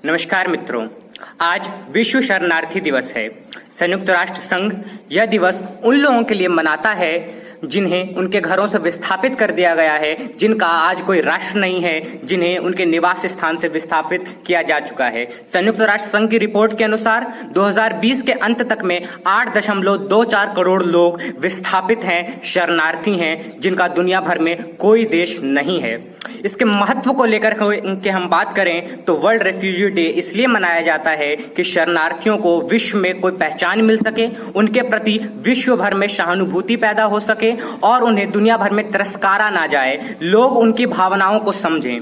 नमस्कार मित्रों, आज विश्व शरणार्थी दिवस है। संयुक्त राष्ट्र संघ यह दिवस उन लोगों के लिए मनाता है जिन्हें उनके घरों से विस्थापित कर दिया गया है, जिनका आज कोई राष्ट्र नहीं है, जिन्हें उनके निवास स्थान से विस्थापित किया जा चुका है। संयुक्त राष्ट्र संघ की रिपोर्ट के अनुसार 2020 के अंत तक में 8.24 करोड़ लोग विस्थापित हैं, शरणार्थी हैं, जिनका दुनिया भर में कोई देश नहीं है। इसके महत्व को लेकर के हम बात करें तो वर्ल्ड रेफ्यूजी डे इसलिए मनाया जाता है कि शरणार्थियों को विश्व में कोई पहचान मिल सके, उनके प्रति विश्व भर में सहानुभूति पैदा हो सके और उन्हें दुनिया भर में तिरस्कारा ना जाए, लोग उनकी भावनाओं को समझें।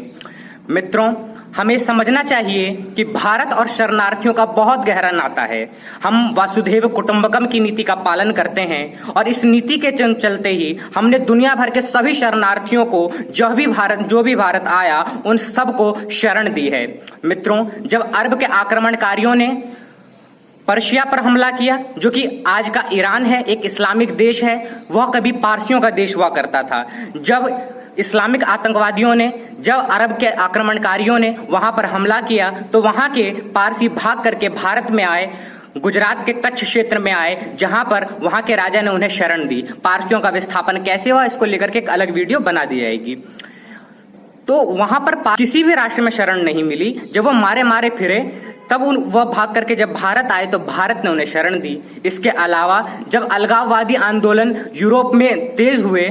मित्रों, हमें समझना चाहिए कि भारत और शरणार्थियों का बहुत गहरा नाता है। हम वसुधैव कुटुंबकम की नीति का पालन करते हैं और इस नीति के चलते ही हमने दुनिया भर के सभी शरणार्थियों को जो भी भारत आया उन सबको शरण दी है। मित्रों, जब अरब के आक्रमणकारियों ने पर्शिया पर हमला किया, जो कि आज का ईरान है, एक इस्लामिक देश है, वह कभी पारसियों का देश हुआ करता था। जब इस्लामिक आतंकवादियों ने, जब अरब के आक्रमणकारियों ने वहां पर हमला किया तो वहां के पारसी भाग करके भारत में आए, गुजरात के कच्छ क्षेत्र में आए, जहां पर वहां के राजा ने उन्हें शरण दी। पारसियों का विस्थापन कैसे हुआ, इसको लेकर के एक अलग वीडियो बना दी जाएगी। तो वहां पर किसी भी राष्ट्र में शरण नहीं मिली। जब वो मारे फिरे तब वह भाग करके जब भारत आए तो भारत ने उन्हें शरण दी। इसके अलावा जब अलगाववादी आंदोलन यूरोप में तेज हुए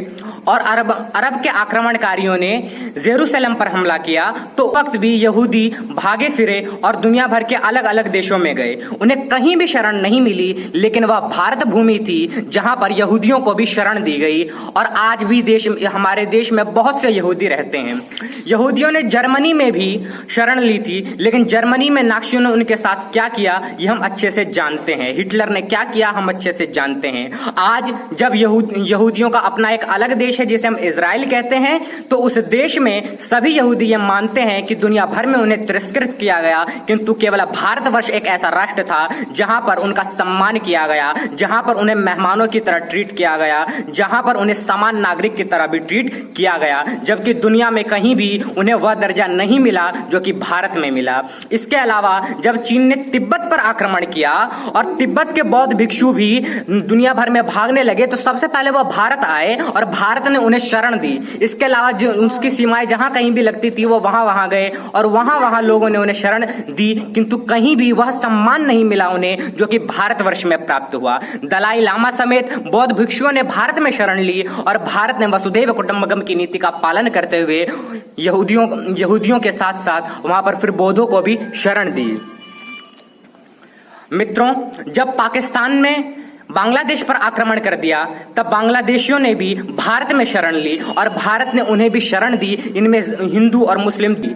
और अरब के आक्रमणकारियों ने जेरूसलम पर हमला किया तो वक्त भी यहूदी भागे फिरे और दुनिया भर के अलग अलग देशों में गए। उन्हें कहीं भी शरण नहीं मिली, लेकिन वह भारत भूमि थी जहां पर यहूदियों को भी शरण दी गई। और आज भी हमारे देश में बहुत से यहूदी रहते हैं। यहूदियों ने जर्मनी में भी शरण ली थी, लेकिन जर्मनी में नाज़ियों ने उनके साथ क्या किया ये हम अच्छे से जानते हैं। हिटलर ने क्या किया हम अच्छे से जानते हैं। आज जब यहूदियों का अपना एक अलग देश है जिसे हम इजराइल कहते हैं, तो उस देश में सभी यहूदी ये मानते हैं कि दुनिया भर में उन्हें तिरस्कृत किया गया, किंतु केवल भारतवर्ष एक ऐसा राष्ट्र था जहां पर उनका सम्मान किया गया, जहां पर उन्हें मेहमानों की तरह ट्रीट किया गया, जहां पर उन्हें समान नागरिक की तरह भी ट्रीट किया गया, जबकि दुनिया में कहीं भी उन्हें वह दर्जा नहीं मिला जो कि भारत में मिला। इसके अलावा जब चीन ने तिब्बत पर आक्रमण किया और तिब्बत के बौद्ध भिक्षु भी दुनिया भर में भागने लगे, तो सबसे पहले वह भारत आए और भारत ने उन्हें शरण दी। इसके अलावा जो उसकी सीमाएं जहां कहीं भी लगती थी वो वहां गए और वहां लोगों ने उन्हें शरण दी, किंतु कहीं भी वह सम्मान नहीं मिला उन्हें जो कि भारतवर्ष में प्राप्त हुआ। दलाई लामा समेत बौद्ध भिक्षुओं ने भारत में शरण ली और भारत ने वसुधैव कुटुंबकम की नीति का पालन करते हुए यहूदियों के साथ साथ वहां पर फिर बौद्धों को भी शरण दी। मित्रों, जब पाकिस्तान में बांग्लादेश पर आक्रमण कर दिया तब बांग्लादेशियों ने भी भारत में शरण ली और भारत ने उन्हें भी शरण दी, इनमें हिंदू और मुस्लिम भी।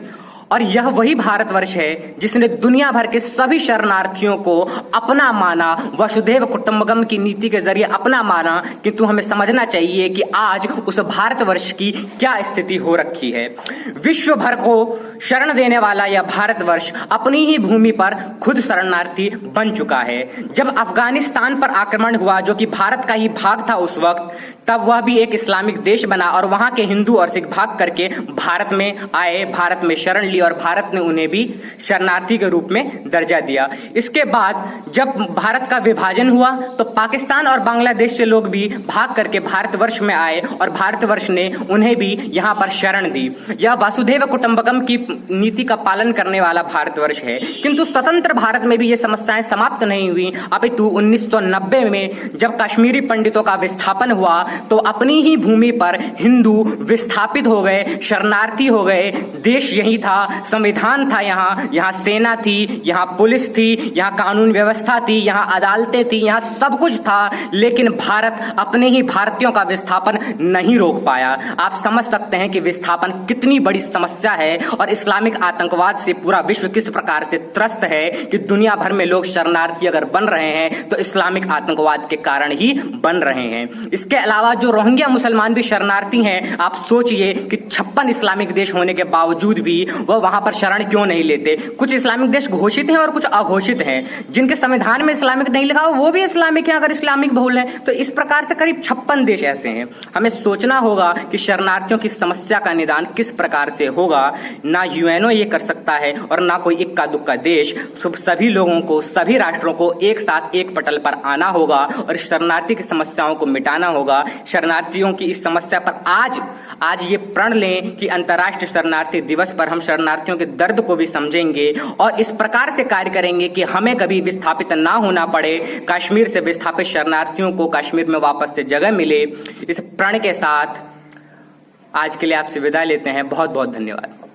और यह वही भारतवर्ष है जिसने दुनिया भर के सभी शरणार्थियों को अपना माना, वसुधैव कुटुंबकम की नीति के जरिए अपना माना। किंतु हमें समझना चाहिए कि आज उस भारतवर्ष की क्या स्थिति हो रखी है। विश्व भर को शरण देने वाला यह भारतवर्ष अपनी ही भूमि पर खुद शरणार्थी बन चुका है। जब अफगानिस्तान पर आक्रमण हुआ, जो कि भारत का ही भाग था उस वक्त, तब वह भी एक इस्लामिक देश बना और वहां के हिंदू और सिख भाग करके भारत में आए, भारत में शरण और भारत ने उन्हें भी शरणार्थी के रूप में दर्जा दिया। इसके बाद जब भारत का विभाजन हुआ तो पाकिस्तान और बांग्लादेश से लोग भी भाग करके भारतवर्ष में आए और भारतवर्ष ने उन्हें भी यहां पर शरण दी। यह वसुधैव कुटुंबकम की नीति का पालन करने वाला भारतवर्ष है। किंतु स्वतंत्र भारत में भी ये समस्याएं समाप्त नहीं हुई, अपितु 1990 में जब कश्मीरी पंडितों का विस्थापन हुआ तो अपनी ही भूमि पर हिंदू विस्थापित हो गए, शरणार्थी हो गए। देश यही था, संविधान था, यहाँ सेना थी, यहाँ पुलिस थी, यहाँ कानून व्यवस्था थी, यहाँ अदालतें थी, यहाँ सब कुछ था, लेकिन भारत अपने ही भारतीयों का विस्थापन नहीं रोक पाया। आप समझ सकते हैं कि विस्थापन कितनी बड़ी समस्या है और इस्लामिक आतंकवाद से पूरा विश्व किस प्रकार से त्रस्त है कि दुनिया भर में लोग शरणार्थी अगर बन रहे हैं तो इस्लामिक आतंकवाद के कारण ही बन रहे हैं। इसके अलावा जो रोहिंग्या मुसलमान भी शरणार्थी हैं, आप सोचिए कि 56 इस्लामिक देश होने के बावजूद भी वह वह वहां पर शरण क्यों नहीं लेते। कुछ इस्लामिक देश घोषित हैं और कुछ अघोषित हैं। जिनके संविधान में इस्लामिक नहीं लिखा वो भी इस्लामिक है, अगर इस्लामिक बहुल है तो। इस प्रकार से करीब 56 देश ऐसे हैं। हमें सोचना होगा कि शरणार्थियों की समस्या का निदान किस प्रकार से होगा। ना यूएनओ ये कर सकता है और ना कोई इक्का दुक्का देश। सभी लोगों को, सभी राष्ट्रों को एक साथ एक पटल पर आना होगा और शरणार्थी की समस्याओं को मिटाना होगा। शरणार्थियों की इस समस्या पर आज ये प्रण लें कि अंतर्राष्ट्रीय शरणार्थी दिवस पर हम शरणार्थियों के दर्द को भी समझेंगे और इस प्रकार से कार्य करेंगे कि हमें कभी विस्थापित ना होना पड़े। कश्मीर से विस्थापित शरणार्थियों को कश्मीर में वापस से जगह मिले। इस प्रण के साथ आज के लिए आपसे विदा लेते हैं। बहुत बहुत धन्यवाद।